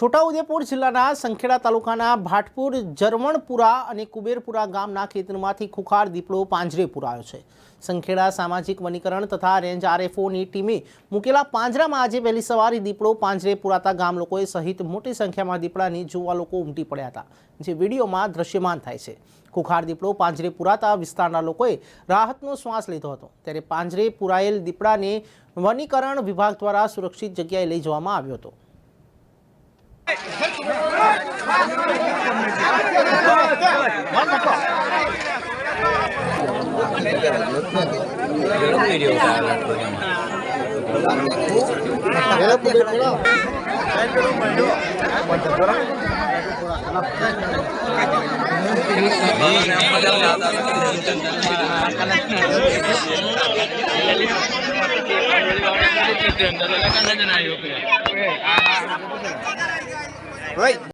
છોટાઉદેપુર જિલ્લાના સંખેડા તાલુકાના ભાટપુર જરવણપુરા અને કુબેરપુરા ગામના ખેતરમાંથી ખુખાર દીપડો પાંજરે પુરાયો છે। સંખેડા સામાજિક વનીકરણ તથા રેન્જ આરએફઓની ટીમે મૂકેલા પાંજરામાં આજે વહેલી સવારે દીપડો પાંજરે પુરાતા ગામ લોકોએ સહિત મોટી સંખ્યામાં દીપડાની જોવા લોકો ઉમટી પડ્યા હતા, જે વિડીયોમાં દ્રશ્યમાન થાય છે। ખુખાર દીપડો પાંજરે પુરાતા વિસ્તારના લોકોએ રાહતનો શ્વાસ લીધો હતો, ત્યારે પાંજરે પુરાયેલ દીપડાને વનીકરણ વિભાગ દ્વારા સુરક્ષિત જગ્યાએ લઈ જવામાં આવ્યો હતો। Right.